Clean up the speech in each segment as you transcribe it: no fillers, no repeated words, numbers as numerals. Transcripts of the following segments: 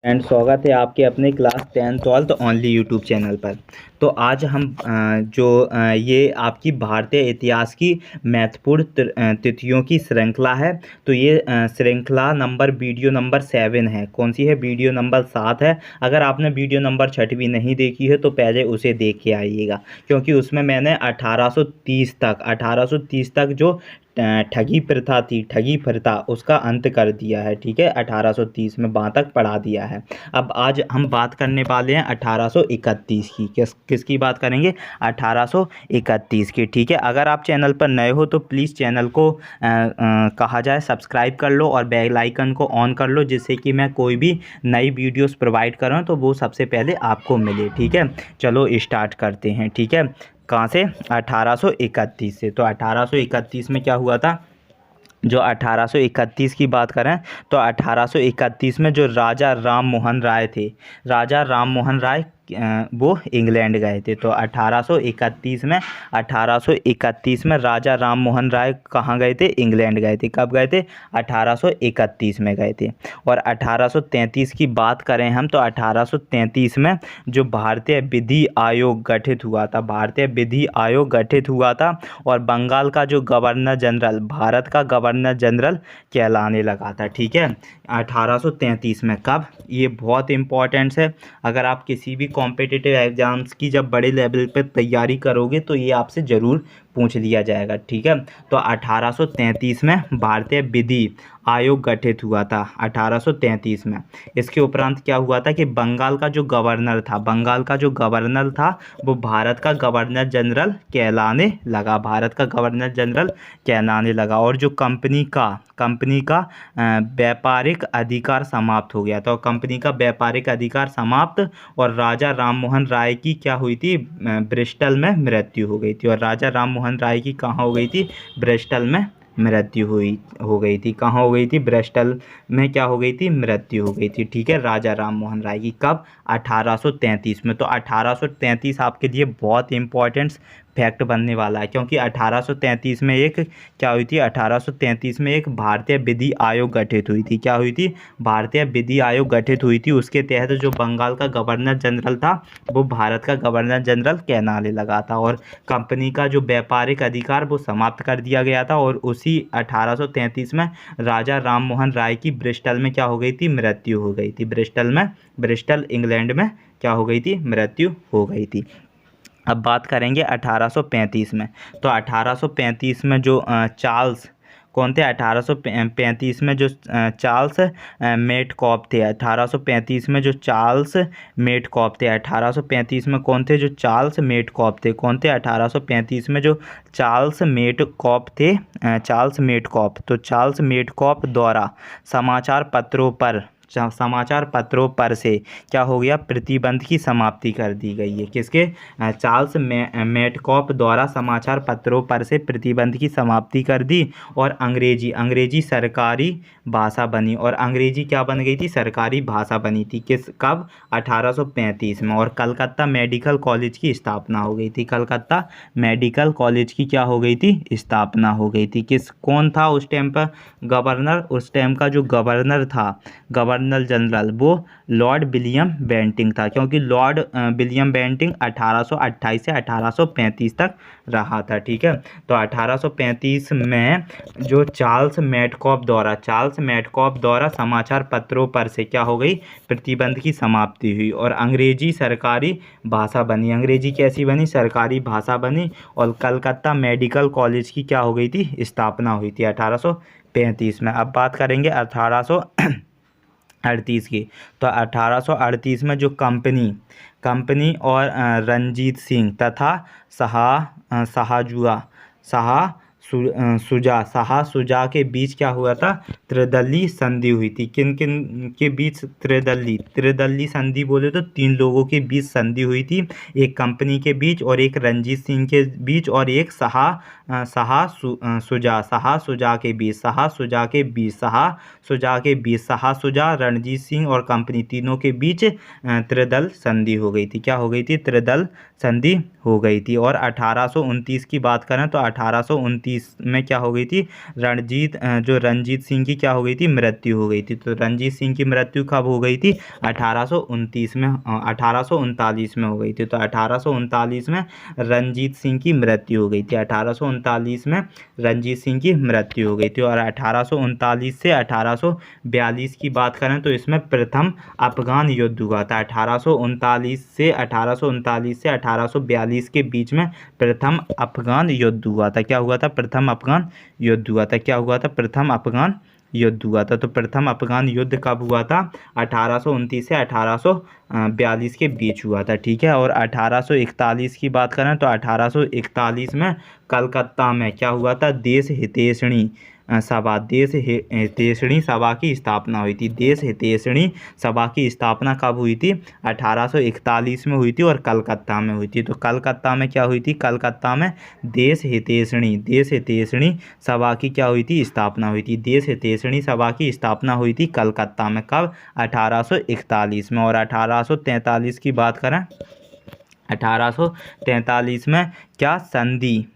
And स्वागत है आपके अपने क्लास 10-12 ओनली यूट्यूब चैनल पर। तो आज हम ये आपकी भारतीय इतिहास की महत्वपूर्ण तिथियों की श्रृंखला है। तो ये श्रृंखला नंबर वीडियो नंबर 7 है। कौन सी है? वीडियो नंबर 7 है। अगर आपने वीडियो नंबर 6 भी नहीं देखी है तो पहले उसे देख के आइएगा, क्योंकि उसमें मैंने 1830 तक जो ठगी प्रथा थी, ठगी प्रथा, उसका अंत कर दिया है। ठीक है, 1830 में वहाँ तक पढ़ा दिया है। अब आज हम बात करने वाले हैं 1831 की। किसकी बात करेंगे? 1831 की। ठीक है, अगर आप चैनल पर नए हो तो प्लीज़ चैनल को कहा जाए सब्सक्राइब कर लो और बेल आइकन को ऑन कर लो, जिससे कि मैं कोई भी नई वीडियोस प्रोवाइड करूँ तो वो सबसे पहले आपको मिले। ठीक है, चलो स्टार्ट करते हैं। ठीक है, कहाँ से? 1831 से। तो 1831 में क्या हुआ था? जो 1831 की बात करें तो 1831 में जो राजा राम मोहन राय थे, राजा राम मोहन राय वो इंग्लैंड गए थे। तो 1831 में राजा राम मोहन राय कहाँ गए थे? इंग्लैंड गए थे। कब गए थे? 1831 में गए थे। और 1833 की बात करें हम तो 1833 में जो भारतीय विधि आयोग गठित हुआ था, भारतीय विधि आयोग गठित हुआ था और बंगाल का जो गवर्नर जनरल भारत का गवर्नर जनरल कहलाने लगा था। ठीक है, 1833 में। कब? ये बहुत इंपॉर्टेंट है। अगर आप किसी भी कॉम्पिटिटिव एग्ज़ाम्स की जब बड़े लेवल पर तैयारी करोगे तो ये आपसे ज़रूर पूछ लिया जाएगा। ठीक है, तो 1833 में भारतीय विधि आयोग गठित हुआ था, 1833 में। इसके उपरांत क्या हुआ था कि बंगाल का जो गवर्नर था, बंगाल का जो गवर्नर था वो भारत का गवर्नर जनरल कहलाने लगा, भारत का गवर्नर जनरल कहलाने लगा। और जो कंपनी का व्यापारिक अधिकार समाप्त हो गया था, और कंपनी का व्यापारिक अधिकार समाप्त, और राजा राम मोहन राय की क्या हुई थी? ब्रिस्टल में मृत्यु हो गई थी। और राजा राम मोहन राय की कहाँ हो गई थी? ब्रिस्टल में मृत्यु हो गई थी। कहाँ हो गई थी? ब्रिस्टल में क्या हो गई थी? मृत्यु हो गई थी। ठीक है, राजा राम मोहन राय की। कब? 1833 में। तो 1833 आपके लिए बहुत इंपॉर्टेंट फैक्ट बनने वाला है, क्योंकि 1833 में एक क्या हुई थी? 1833 में एक भारतीय विधि आयोग गठित हुई थी। क्या हुई थी? भारतीय विधि आयोग गठित हुई थी। उसके तहत जो बंगाल का गवर्नर जनरल था वो भारत का गवर्नर जनरल कहलाने लगा था, और कंपनी का जो व्यापारिक अधिकार वो समाप्त कर दिया गया था। और उसी 1833 में राजा राम मोहन राय की ब्रिस्टल में क्या हो गई थी? मृत्यु हो गई थी। ब्रिस्टल इंग्लैंड में क्या हो गई थी? मृत्यु हो गई थी। अब बात करेंगे 1835 में। तो 1835 में जो चार्ल्स कौन थे? 1835 में जो चार्ल्स मेटकॉप थे। 1835 में जो चार्ल्स मेटकॉप थे। 1835 में कौन थे? जो चार्ल्स मेटकॉप थे। कौन थे? 1835 में जो चार्ल्स मेटकॉप थे, चार्ल्स मेटकॉप। तो चार्ल्स मेटकॉप द्वारा समाचार पत्रों पर से क्या हो गया? प्रतिबंध की समाप्ति कर दी गई है। किसके? चार्ल्स मेटकॉप द्वारा समाचार पत्रों पर से प्रतिबंध की समाप्ति कर दी, और अंग्रेजी सरकारी भाषा बनी। और अंग्रेजी क्या बन गई थी? सरकारी भाषा बनी थी। कब? 1835 में। और कलकत्ता मेडिकल कॉलेज की स्थापना हो गई थी। कलकत्ता मेडिकल कॉलेज की क्या हो गई थी? स्थापना हो गई थी। कौन था उस टाइम पर गवर्नर? उस टाइम का जो गवर्नर था, गवर्नर जनरल, वो लॉर्ड विलियम बेंटिंग था, क्योंकि लॉर्ड विलियम बेंटिंग 1828 से 1835 तक रहा था। ठीक है, तो 1835 में जो चार्ल्स मेटकॉप द्वारा समाचार पत्रों पर से क्या हो गई? प्रतिबंध की समाप्ति हुई, और अंग्रेजी सरकारी भाषा बनी। अंग्रेजी कैसी बनी? सरकारी भाषा बनी। और कलकत्ता मेडिकल कॉलेज की क्या हो गई थी? स्थापना हुई थी 1835 में। अब बात करेंगे 1838 की। तो 1838 में जो कंपनी और रंजीत सिंह तथा शाहसुजा के बीच क्या हुआ था? त्रिदलीय संधि हुई थी। किन किन के बीच? त्रिदलीय संधि बोले तो 3 लोगों के बीच संधि हुई थी। एक कंपनी के बीच, और एक रंजीत सिंह के बीच, और एक शाहसुजा, रणजीत सिंह और कंपनी, तीनों के बीच त्रिदल संधि हो गई थी। क्या हो गई थी? त्रिदल संधि हो गई थी। और 1829 की बात करें तो 1829 29 में क्या हो गई थी, जो रणजीत सिंह की क्या हो गई थी, मृत्यु हो गई थी। तो रणजीत सिंह की मृत्यु कब हो गई थी, 1829 में, 1839 में हो गई थी। तो 1839 में रणजीत सिंह की मृत्यु हो गई थी, 1839 में रणजीत सिंह की मृत्यु हो गई थी। और 1839 से 1842 की बात करें तो इसमें प्रथम अफगान युद्ध हुआ था। 1839 से 1842 के बीच में प्रथम अफगान युद्ध हुआ था। क्या हुआ था, प्रथम अफगान युद्ध हुआ था। क्या हुआ था, प्रथम अफगान युद्ध हुआ था। तो प्रथम अफगान युद्ध कब हुआ था, 1829 से 1842 के बीच हुआ था। ठीक है। और 1841 की बात करें तो 1841 में कलकत्ता में क्या हुआ था, देश हितैषणी सभा की स्थापना हुई थी। देश हितैषणी सभा की स्थापना कब हुई थी, 1841 में हुई थी और कलकत्ता में हुई थी। तो कलकत्ता में क्या हुई थी, कलकत्ता में देश हितैषणी सभा की क्या हुई थी, स्थापना हुई थी। देश हितैषणी सभा की स्थापना हुई थी कलकत्ता में, कब, 1841 में। और 1843 की बात करें, 1843 में क्या,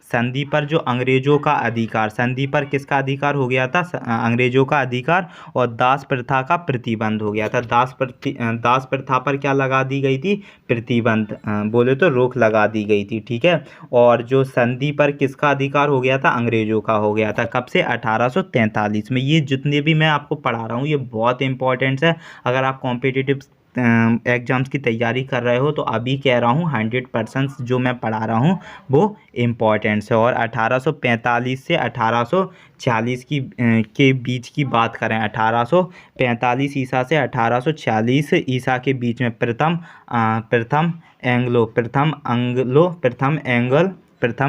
संधि पर जो अंग्रेजों का अधिकार, संधि पर किसका अधिकार हो गया था, अंग्रेजों का अधिकार, और दास प्रथा का प्रतिबंध हो गया था। दास प्रथा पर क्या लगा दी गई थी, प्रतिबंध, बोले तो रोक लगा दी गई थी। ठीक है। और जो संधि पर किसका अधिकार हो गया था, अंग्रेजों का हो गया था। कब से, 1843 में। ये जितने भी मैं आपको पढ़ा रहा हूँ ये बहुत इंपॉर्टेंट्स है। अगर आप कॉम्पिटिटिव एग्ज़ाम्स की तैयारी कर रहे हो तो अभी कह रहा हूँ 100% जो मैं पढ़ा रहा हूँ वो इम्पॉर्टेंट्स है। और 1845 से 1846 के बीच की बात करें, 1845 ईसा से 1846 ईसा के बीच में प्रथम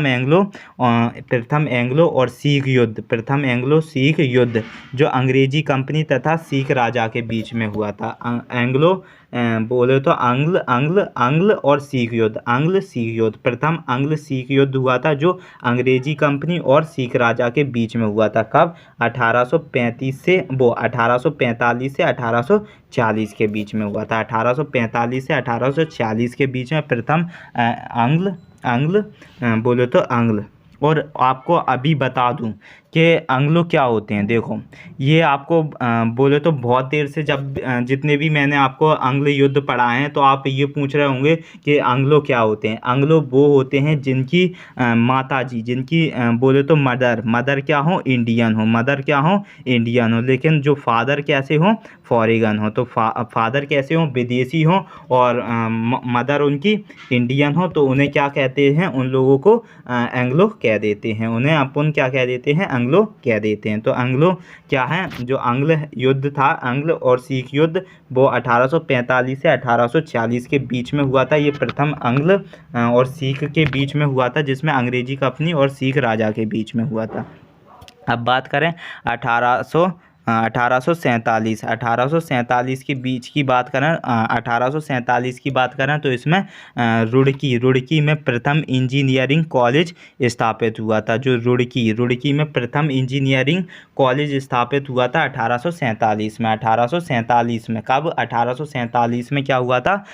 एंग्लो और सिख युद्ध जो अंग्रेजी कंपनी तथा सिख राजा के बीच में हुआ था। बोले तो आंग्ल और सिख युद्ध, प्रथम आंग्ल सिख युद्ध हुआ था जो अंग्रेजी कंपनी और सिख राजा के बीच में हुआ था। कब, 1845 से 1840 के बीच में हुआ था। 1845 से 1840 के बीच में प्रथम बोले तो आंग्ल। और आपको अभी बता दूं कि एंग्लो क्या होते हैं। देखो ये आपको बोले तो बहुत देर से जितने भी मैंने आपको आंग्ल युद्ध पढ़ाए हैं तो आप ये पूछ रहे होंगे कि एंग्लो क्या होते हैं। एंग्लो वो होते हैं जिनकी माता जी, जिनकी बोले तो मदर क्या हो, इंडियन हो, लेकिन जो फादर कैसे हो, फॉरेगन हो। तो फादर कैसे हो, विदेशी हो, और मदर उनकी इंडियन हो, तो उन्हें क्या कहते हैं, उन लोगों को एंग्लो कह देते हैं। उन्हें अपन क्या कह देते हैं, एंग्लो कह देते हैं। तो एंग्लो क्या है, जो आंग्ल युद्ध था, आंग्ल और सिख युद्ध, वो 1845 से 1840 के बीच में हुआ था। ये प्रथम आंग्ल और सिख के बीच में हुआ था, जिसमें अंग्रेजी कंपनी और सिख राजा के बीच में हुआ था। अब बात करें 1847 के बीच की बात करें, 1847 की बात करें तो इसमें रुड़की में प्रथम इंजीनियरिंग कॉलेज स्थापित हुआ था। जो रुड़की में प्रथम इंजीनियरिंग कॉलेज स्थापित हुआ था 1847 में। 1847 में कब, 1847 में क्या हुआ था,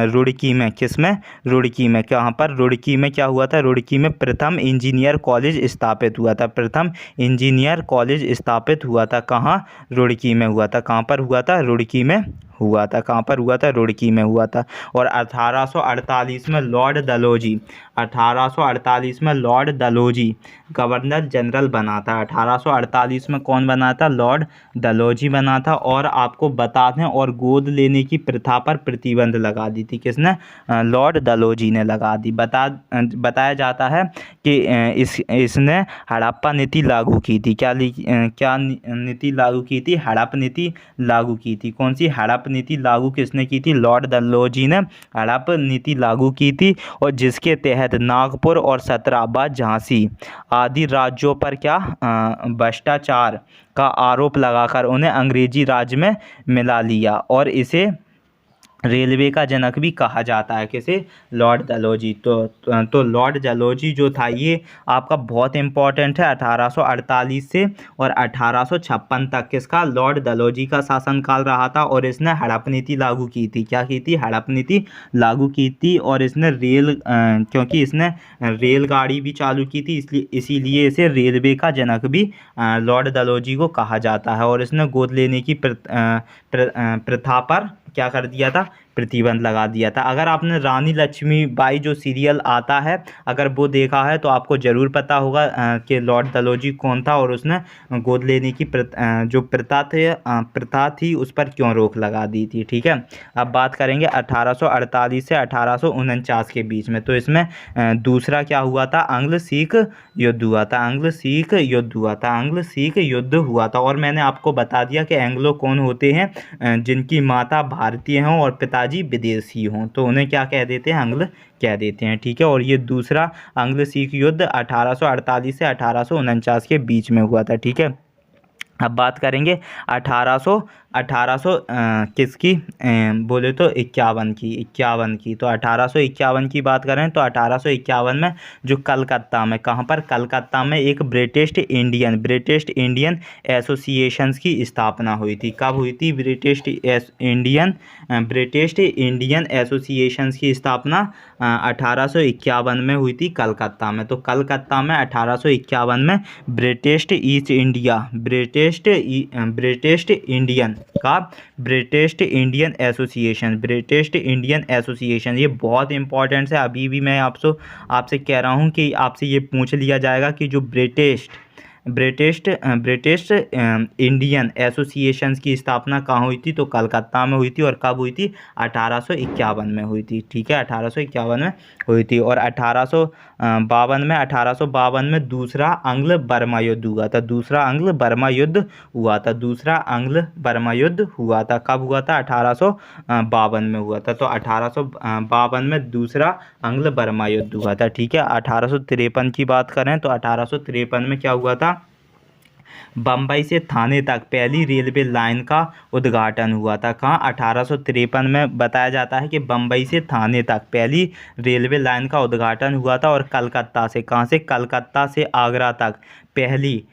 रुड़की में, किसमें, रुड़की में, कहाँ पर, रुड़की में क्या हुआ था, रुड़की में प्रथम इंजीनियर कॉलेज स्थापित हुआ था। प्रथम इंजीनियर कॉलेज स्थापित हुआ था कहाँ, रुड़की में हुआ था। कहाँ पर हुआ था, रुड़की में हुआ था। कहाँ पर हुआ था, रुड़की में हुआ था। और 1848 में लॉर्ड डलहौजी, 1848 में लॉर्ड डलहौजी गवर्नर जनरल बना था। 1848 में कौन बना था, लॉर्ड डलहौजी बना था। और आपको बता दें, और गोद लेने की प्रथा पर प्रतिबंध लगा दी थी। किसने, लॉर्ड डलहौजी ने लगा दी। बताया जाता है कि इसने हड़प्पा नीति लागू की थी। क्या नीति लागू की थी, हड़प नीति लागू की थी। कौन सी हड़प नीति लागू किसने की थी, लॉर्ड डलहौजी ने हड़प नीति लागू की थी। और जिसके तहत नागपुर और सतराबाद, झांसी आदि राज्यों पर क्या, भ्रष्टाचार का आरोप लगाकर उन्हें अंग्रेजी राज में मिला लिया और इसे रेलवे का जनक भी कहा जाता है। किसे? लॉर्ड डलहौजी। तो लॉर्ड डलहौजी जो था ये आपका बहुत इंपॉर्टेंट है। 1848 से और 1856 तक किसका? लॉर्ड डलहौजी का शासनकाल रहा था। और इसने हड़प नीति लागू की थी। क्या की थी? हड़प नीति लागू की थी। और इसने क्योंकि इसने रेलगाड़ी भी चालू की थी, इसीलिए इसे रेलवे का जनक भी लॉर्ड डलहौजी को कहा जाता है। और इसने गोद लेने की प्रथा पर क्या कर दिया था? प्रतिबंध लगा दिया था। अगर आपने रानी लक्ष्मीबाई जो सीरियल आता है अगर वो देखा है तो आपको ज़रूर पता होगा कि लॉर्ड डलहौजी कौन था और उसने गोद लेने की जो प्रथा थी उस पर क्यों रोक लगा दी थी। ठीक है, अब बात करेंगे 1848 से 1849 के बीच में। तो इसमें दूसरा क्या हुआ था? आंग्ल सिख युद्ध हुआ था। आंग्ल सिख युद्ध हुआ था। आंग्ल सिख युद्ध हुआ था। और मैंने आपको बता दिया कि एंग्लो कौन होते हैं? जिनकी माता भारतीय हों और पिताजी विदेशी हों, तो उन्हें क्या कह देते हैं? आंग्ल कह देते हैं। ठीक है, और ये दूसरा आंग्ल सिख युद्ध 1848 से 1849 के बीच में हुआ था। ठीक है, अब बात करेंगे 1800 किसकी? बोले तो 51 की। तो 1851 की बात करें तो 1851 में जो कलकत्ता में, कहाँ पर? कलकत्ता में एक ब्रिटिश इंडियन एसोसिएशंस की स्थापना हुई थी। कब हुई थी? ब्रिटिश इंडियन एसोसिएशंस की स्थापना 1851 में हुई थी कलकत्ता में। तो कलकत्ता में 1851 में ब्रिटिश इंडियन एसोसिएशन ये बहुत इंपॉर्टेंट है। अभी भी मैं आपसे कह रहा हूँ कि आपसे ये पूछ लिया जाएगा कि जो ब्रिटिश इंडियन एसोसिएशंस की स्थापना कहाँ हुई थी? तो कलकत्ता में हुई थी। और कब हुई थी? 1851 में हुई थी। ठीक है, 1851 में हुई थी। और 1852 में दूसरा आंग्ल बर्मा युद्ध हुआ था। दूसरा आंग्ल बर्मा युद्ध हुआ था। कब हुआ था? 1852 में हुआ था। तो 1852 में दूसरा आंग्ल बर्मा युद्ध हुआ था। ठीक है, 1853 की बात करें तो 1853 में क्या हुआ था? बम्बई से थाने तक पहली रेलवे लाइन का उद्घाटन हुआ था। कहाँ? 1853 में बताया जाता है कि बम्बई से थाने तक पहली रेलवे लाइन का उद्घाटन हुआ था। और कलकत्ता से, कहाँ से? कलकत्ता से आगरा तक पहली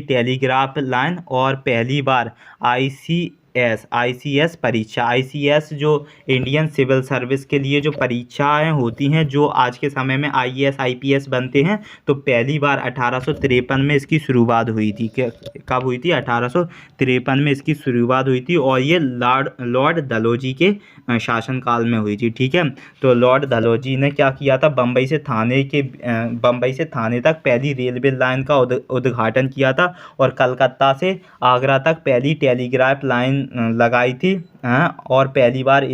टेलीग्राफ लाइन और पहली बार आईसीएस परीक्षा, आईसीएस जो इंडियन सिविल सर्विस के लिए जो परीक्षाएं होती हैं, जो आज के समय में आईएएस आईपीएस बनते हैं, तो पहली बार 1853 में इसकी शुरुआत हुई थी। कब हुई थी? 1853 में इसकी शुरुआत हुई थी। और ये लॉर्ड डलहौजी के शासनकाल में हुई थी। ठीक है, तो लॉर्ड डलहौजी ने क्या किया था? बम्बई से थाने तक पहली रेलवे लाइन का उद्घाटन किया था। और कलकत्ता से आगरा तक पहली टेलीग्राफ लाइन लगाई थी। और पहली बार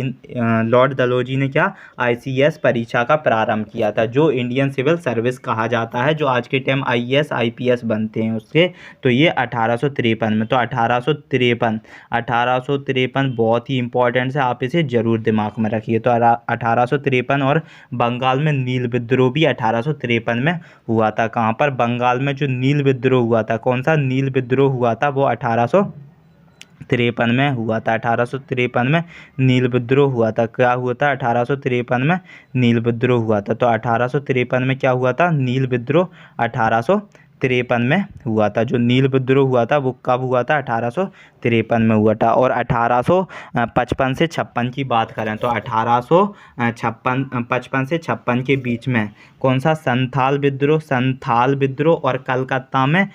लॉर्ड डलहौजी ने क्या? आईसीएस परीक्षा का प्रारंभ किया था, जो इंडियन सिविल सर्विस कहा जाता है, जो आज के टाइम आईएएस आईपीएस बनते हैं उसके। तो ये 1853 में। तो 1853 बहुत ही इंपॉर्टेंट है, आप इसे जरूर दिमाग में रखिए। तो 1853 और बंगाल में नील विद्रोह भी 1853 में हुआ था। कहाँ पर? बंगाल में जो नील विद्रोह हुआ था, कौन सा नील विद्रोह हुआ था? वो 1853 में हुआ था। 1853 में नील विद्रोह हुआ था। क्या हुआ था? 1853 में नील विद्रोह हुआ था। तो 1853 में क्या हुआ था? नील विद्रोह 1853 में हुआ था। जो नील विद्रोह हुआ था वो कब हुआ था? 1853 में हुआ था। और 1855 से 56 की बात करें तो 1855 से 56 के बीच में कौन सा? संथाल विद्रोह और कलकत्ता में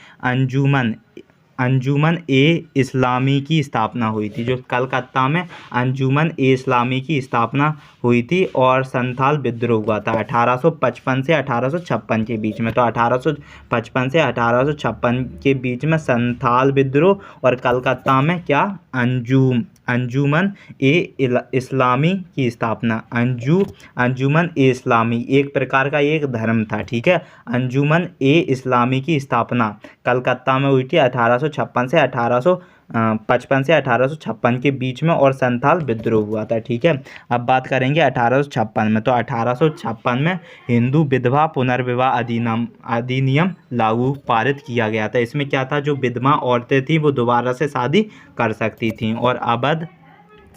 अंजुमन ए इस्लामी की स्थापना हुई थी। जो कलकत्ता में अंजुमन ए इस्लामी की स्थापना हुई थी और संथाल विद्रोह हुआ था 1855 से 1856 के बीच में। तो 1855 से 1856 के बीच में संथाल विद्रोह और कलकत्ता में क्या? अंजुमन ए इस्लामी की स्थापना। अंजुमन ए इस्लामी एक प्रकार का एक धर्म था। ठीक है, अंजुमन ए इस्लामी की स्थापना कलकत्ता में हुई थी 1856 से 1856 के बीच में। और संथाल विद्रोह हुआ था। ठीक है, अब बात करेंगे 1856 में। तो 1856 में हिंदू विधवा पुनर्विवाह अधिनियम पारित किया गया था। इसमें क्या था? जो विधवा औरतें थी वो दोबारा से शादी कर सकती थीं और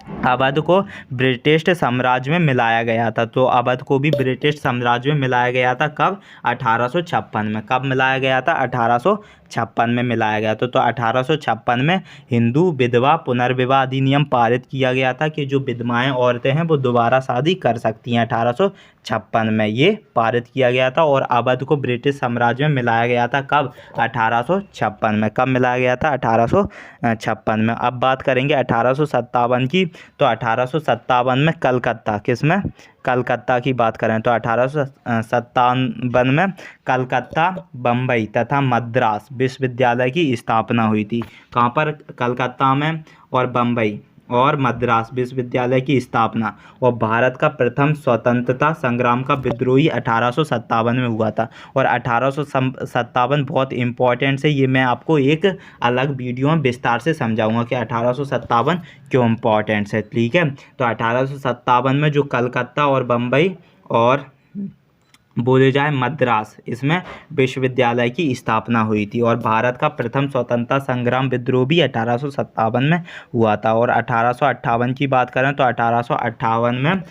अवध को ब्रिटिश साम्राज्य में मिलाया गया था। तो अवध को भी ब्रिटिश साम्राज्य में मिलाया गया था कब? 1856 में। कब मिलाया गया था? 1856 में मिलाया गया था। तो 1856 में हिंदू विधवा पुनर्विवाह अधिनियम पारित किया गया था कि जो विधवाएं औरतें हैं वो दोबारा शादी कर सकती हैं। 1856 में ये पारित किया गया था। और अवध को ब्रिटिश साम्राज्य में मिलाया गया था कब? 1856 में। कब मिलाया गया था? 1856 में। अब बात करेंगे 1857 की। तो 1857 में कलकत्ता, किसमें? कलकत्ता की बात करें तो 1857 में कलकत्ता, बम्बई तथा मद्रास विश्वविद्यालय की स्थापना हुई थी। कहाँ पर? कलकत्ता में और बम्बई और मद्रास विश्वविद्यालय की स्थापना। और भारत का प्रथम स्वतंत्रता संग्राम का विद्रोही 1857 में हुआ था। और 1857 बहुत इम्पोर्टेंट है, ये मैं आपको एक अलग वीडियो में विस्तार से समझाऊंगा कि 1857 क्यों इम्पोर्टेंट है। ठीक है, तो 1857 में जो कलकत्ता और बम्बई और बोले जाए मद्रास, इसमें विश्वविद्यालय की स्थापना हुई थी। और भारत का प्रथम स्वतंत्रता संग्राम विद्रोह भी 1857 में हुआ था। और 1858 की बात करें तो 1858 में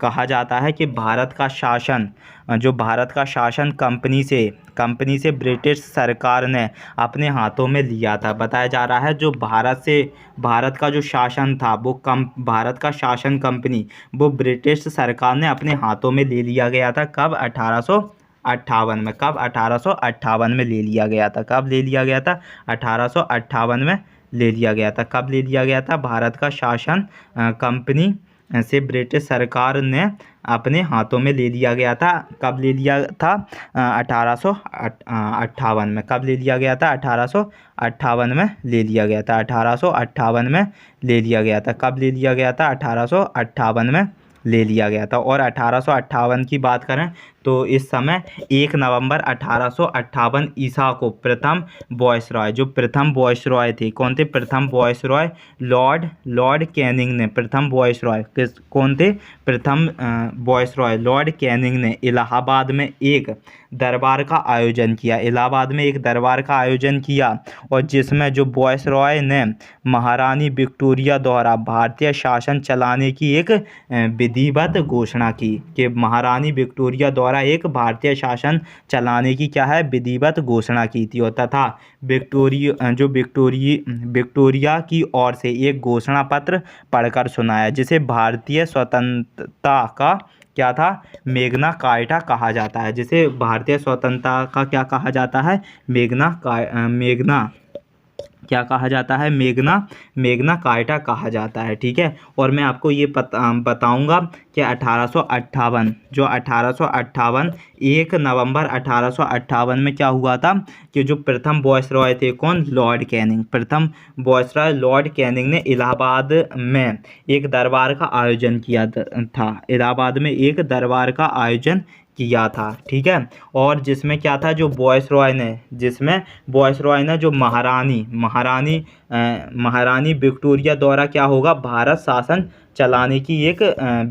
कहा जाता है कि भारत का शासन कंपनी से ब्रिटिश सरकार ने अपने हाथों में लिया था। बताया जा रहा है जो भारत का जो शासन था वो भारत का शासन कंपनी वो ब्रिटिश सरकार ने अपने हाथों में ले लिया गया था। कब? 1858 में। कब? 1858 में ले लिया गया था। कब ले लिया गया था? 1858 में ले लिया गया था। कब ले लिया गया था? भारत का शासन कंपनी से ब्रिटिश सरकार ने अपने हाथों में ले लिया गया था। कब ले लिया था? 1858 में। कब ले लिया गया था? 1858 में ले लिया गया था। 1858 में ले लिया गया था। कब ले लिया गया था? 1858 में ले लिया गया था। और 1858 की बात करें तो इस समय 1 नवंबर 1858 ईसा को प्रथम वॉयसरॉय, जो प्रथम वॉयसरॉय थे, कौन थे? प्रथम वॉयसरॉय लॉर्ड कैनिंग ने प्रथम वॉयसरॉय कौन थे? प्रथम वॉयसरॉय लॉर्ड कैनिंग ने इलाहाबाद में एक दरबार का आयोजन किया। इलाहाबाद में एक दरबार का आयोजन किया और जिसमें जो वॉयसरॉय ने महारानी विक्टोरिया द्वारा भारतीय शासन चलाने की एक विधिवत घोषणा की कि महारानी विक्टोरिया द्वारा एक भारतीय शासन चलाने की क्या है? विधिवत घोषणा की थी। और तथा विक्टोरिया की ओर से एक घोषणा पत्र पढ़कर सुनाया जिसे भारतीय स्वतंत्रता का क्या था? मैग्ना कार्टा कहा जाता है। जिसे भारतीय स्वतंत्रता का क्या कहा जाता है? मैग्ना क्या कहा जाता है? मैग्ना कार्टा कहा जाता है। ठीक है, और मैं आपको ये बताऊंगा कि 1858 जो 1858 1 नवंबर 1858 में क्या हुआ था कि जो प्रथम वॉयसरॉय थे, कौन? Lord Canning. प्रथम वॉयसरॉय लॉर्ड कैनिंग ने इलाहाबाद में एक दरबार का आयोजन किया था। इलाहाबाद में एक दरबार का आयोजन किया था। ठीक है, और जिसमें क्या था? जो जिसमें वॉयसरॉय ने जो महारानी विक्टोरिया द्वारा क्या होगा? भारत शासन चलाने की एक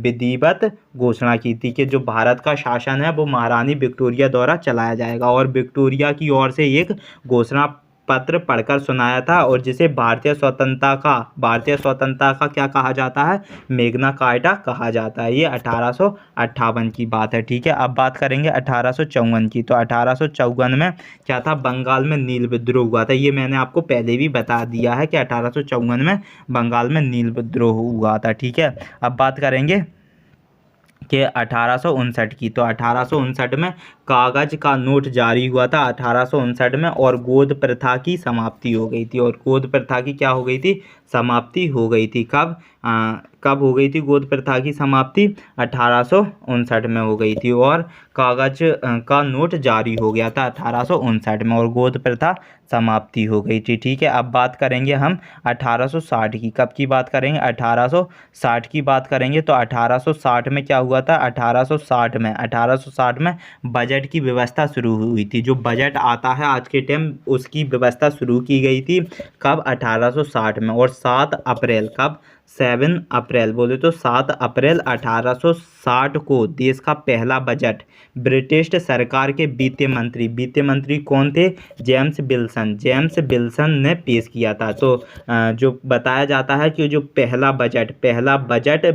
विधिवत घोषणा की थी कि जो भारत का शासन है वो महारानी विक्टोरिया द्वारा चलाया जाएगा। और विक्टोरिया की ओर से एक घोषणा पत्र पढ़कर सुनाया था और जिसे भारतीय स्वतंत्रता का क्या कहा जाता है? मैग्ना कार्टा कहा जाता है। ये 1858 की बात है। ठीक है, अब बात करेंगे 1854 की। तो 1854 में क्या था? बंगाल में नील विद्रोह हुआ था। ये मैंने आपको पहले भी बता दिया है कि 1854 में बंगाल में नील विद्रोह हुआ था। ठीक है, अब बात करेंगे कि 1859 की। तो 1859 में कागज का नोट जारी हुआ था 1859 में और गोद प्रथा की समाप्ति हो गई थी। और गोद प्रथा की क्या हो गई थी? समाप्ति हो गई थी। कब हो गई थी गोद प्रथा की समाप्ति? 1859 में हो गई थी। और कागज का नोट जारी हो गया था 1859 में और गोद प्रथा समाप्ति हो गई थी। ठीक है, अब बात करेंगे हम 1860 की। कब की बात करेंगे? 1860 की बात करेंगे। तो 1860 में क्या हुआ था? 1860 में बजट की व्यवस्था शुरू हुई थी। जो बजट आता है आज के टाइम, उसकी व्यवस्था शुरू की गई थी। कब? 1860 में। और 7 अप्रैल, कब? 7 अप्रैल, बोले तो 7 अप्रैल 1860 को देश का पहला बजट ब्रिटिश सरकार के वित्त मंत्री कौन थे? जेम्स विल्सन ने पेश किया था। तो जो बताया जाता है कि जो पहला बजट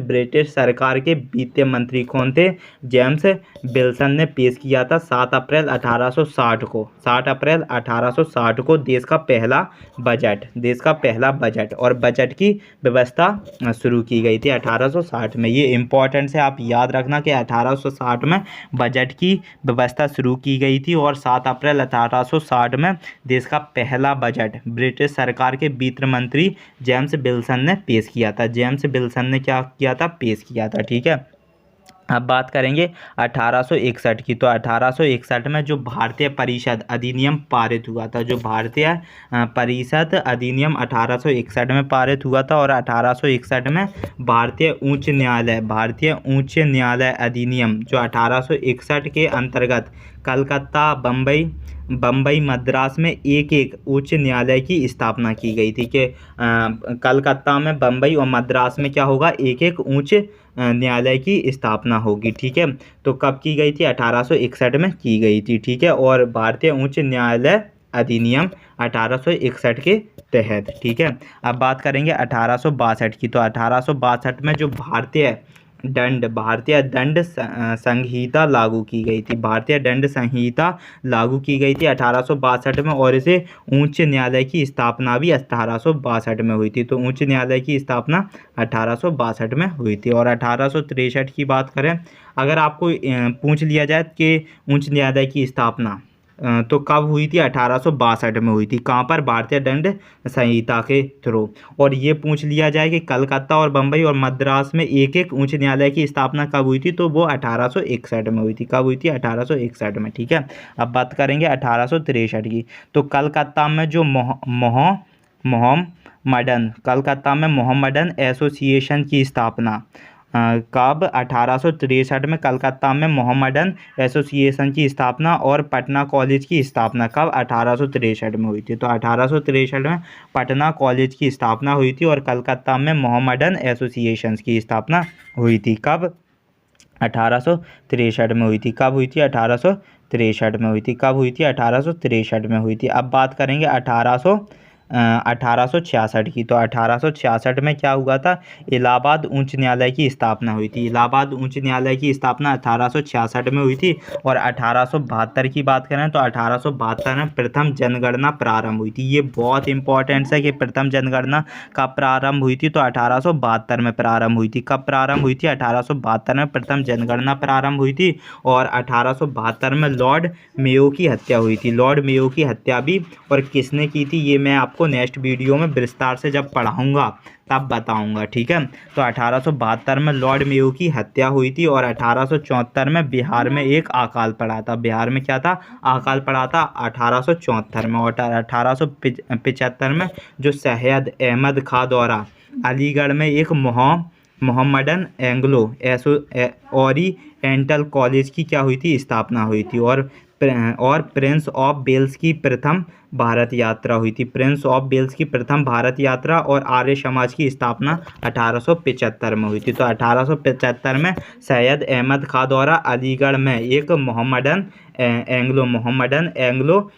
ब्रिटिश सरकार के वित्त मंत्री कौन थे? जेम्स विल्सन ने पेश किया था 7 अप्रैल 1860 को। 7 अप्रैल 1860 को देश का पहला बजट और बजट की व्यवस्था शुरू की गई थी 1860 में। ये इम्पोर्टेंट है, आप याद रखना कि 1860 में बजट की व्यवस्था शुरू की गई थी और 7 अप्रैल 1860 में देश का पहला बजट ब्रिटिश सरकार के वित्त मंत्री जेम्स विल्सन ने पेश किया था। पेश किया था। ठीक है, अब बात करेंगे 1861 की। तो 1861 में जो भारतीय परिषद अधिनियम पारित हुआ था, जो भारतीय परिषद अधिनियम 1861 में पारित हुआ था और 1861 में भारतीय उच्च न्यायालय अधिनियम जो 1861 के अंतर्गत कलकत्ता, बम्बई, मद्रास में एक उच्च न्यायालय की स्थापना की गई थी कि कलकत्ता में, बम्बई और मद्रास में क्या होगा? एक उच्च न्यायालय की स्थापना होगी। ठीक है, तो कब की गई थी? 1861 में की गई थी। ठीक है, और भारतीय उच्च न्यायालय अधिनियम 1861 के तहत। ठीक है, अब बात करेंगे 1862 की। तो 1862 में जो भारतीय दंड संहिता लागू की गई थी। भारतीय दंड संहिता लागू की गई थी 1862 में और इसे उच्च न्यायालय की स्थापना भी 1862 में हुई थी। तो उच्च न्यायालय की स्थापना 1862 में हुई थी। और 1863 की बात करें, अगर आपको पूछ लिया जाए कि उच्च न्यायालय की स्थापना तो कब हुई थी? 1862 में हुई थी। कहाँ पर? भारतीय दंड संहिता के थ्रू। और ये पूछ लिया जाए कि कलकत्ता और बम्बई और मद्रास में एक उच्च न्यायालय की स्थापना कब हुई थी? तो वो 1861 में हुई थी। कब हुई थी? 1861 में। ठीक है, अब बात करेंगे 1863 की। तो कलकत्ता में जो मोहम्मडन एसोसिएशन की स्थापना कब? 1863 में कलकत्ता में मोहम्मडन एसोसिएशन की स्थापना और पटना कॉलेज की स्थापना कब? 1863 में हुई थी। तो 1863 में पटना कॉलेज की स्थापना हुई थी और कलकत्ता में मोहम्मडन एसोसिएशन की स्थापना हुई थी। कब? 1863 में हुई थी। कब हुई थी? 1863 में हुई थी। कब हुई थी? 1863 में हुई थी। अब बात करेंगे 1866 की। तो 1866 में क्या हुआ था? इलाहाबाद उच्च न्यायालय की स्थापना हुई थी। इलाहाबाद उच्च न्यायालय की स्थापना 1866 में हुई थी। और 1872 की बात करें तो 1872 में प्रथम जनगणना प्रारंभ हुई थी। ये बहुत इंपॉर्टेंट है कि प्रथम जनगणना कब प्रारंभ हुई थी? तो 1872 में प्रारंभ हुई थी। कब प्रारंभ हुई थी? 1872 में प्रथम जनगणना प्रारंभ हुई थी। और 1872 में लॉर्ड मेयो की हत्या हुई थी। लॉर्ड मेयो की हत्या भी और किसने की थी, ये मैं आपको नेक्स्ट वीडियो में विस्तार से जब पढ़ाऊंगा तब बताऊंगा। ठीक है, तो 1872 में लॉर्ड मेयो की हत्या हुई थी। और 1874 में बिहार में एक अकाल पड़ा था। बिहार में क्या था? अकाल पड़ा था 1874 में। और 1875 में जो सैयद अहमद खां द्वारा अलीगढ़ में एक मोहम्मडन एंग्लो ओरिएंटल कॉलेज की क्या हुई थी? स्थापना हुई थी। और प्रिंस ऑफ वेल्स की प्रथम भारत यात्रा हुई थी। प्रिंस ऑफ वेल्स की प्रथम भारत यात्रा और आर्य समाज की स्थापना 1875 में हुई थी। तो 1875 में सैयद अहमद खां द्वारा अलीगढ़ में एक मोहम्मडन एंग्लो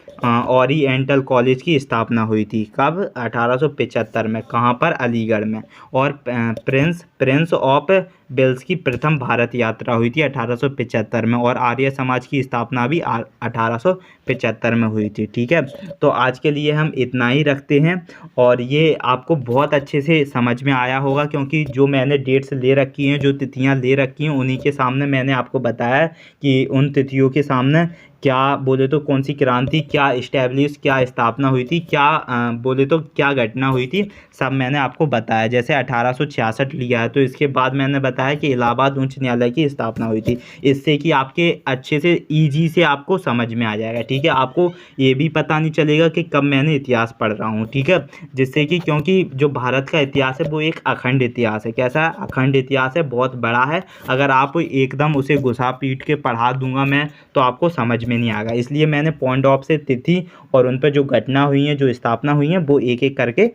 ओरिएंटल कॉलेज की स्थापना हुई थी। कब? 1875 में। कहाँ पर? अलीगढ़ में। और प्रिंस ऑफ वेल्स की प्रथम भारत यात्रा हुई थी 1875 में। और आर्य समाज की स्थापना भी 1875 में हुई थी। ठीक है, तो आज के लिए हम इतना ही रखते हैं। और ये आपको बहुत अच्छे से समझ में आया होगा, क्योंकि जो मैंने डेट्स ले रखी हैं, जो तिथियां ले रखी हैं, उन्हीं के सामने मैंने आपको बताया कि उन तिथियों के सामने क्या बोले तो कौन सी क्रांति, क्या इस्टेब्लिश, क्या स्थापना हुई थी, क्या बोले तो क्या घटना हुई थी, सब मैंने आपको बताया। जैसे 1866 लिया है तो इसके बाद मैंने बताया कि इलाहाबाद उच्च न्यायालय की स्थापना हुई थी। इससे कि आपके अच्छे से ईजी से आपको समझ में आ जाएगा। ठीक है, आपको ये भी पता नहीं चलेगा कि कब मैंने इतिहास पढ़ रहा हूँ। ठीक है, जिससे कि क्योंकि जो भारत का इतिहास है वो एक अखंड इतिहास है। कैसा है? अखंड इतिहास है, बहुत बड़ा है। अगर आप एकदम उसे घुसा पीट के पढ़ा दूंगा मैं तो आपको समझ में में नहीं आएगा। इसलिए मैंने पॉइंट ऑफ से तिथि और उन पर जो घटना हुई है, जो स्थापना हुई है, वो एक एक करके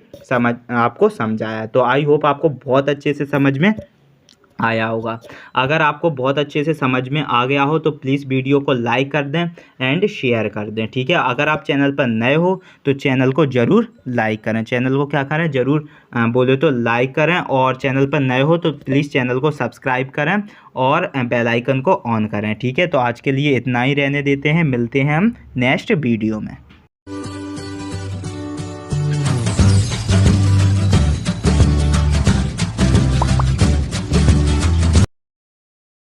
आपको समझाया। तो आई होप आपको बहुत अच्छे से समझ में आया होगा। अगर आपको बहुत अच्छे से समझ में आ गया हो तो प्लीज़ वीडियो को लाइक कर दें एंड शेयर कर दें, ठीक है। अगर आप चैनल पर नए हो तो चैनल को ज़रूर लाइक करें, चैनल को क्या करें, ज़रूर बोले तो लाइक करें। और चैनल पर नए हो तो प्लीज़ चैनल को सब्सक्राइब करें और बेल आइकन को ऑन करें, ठीक है। तो आज के लिए इतना ही रहने देते हैं, मिलते हैं हम नेक्स्ट वीडियो में।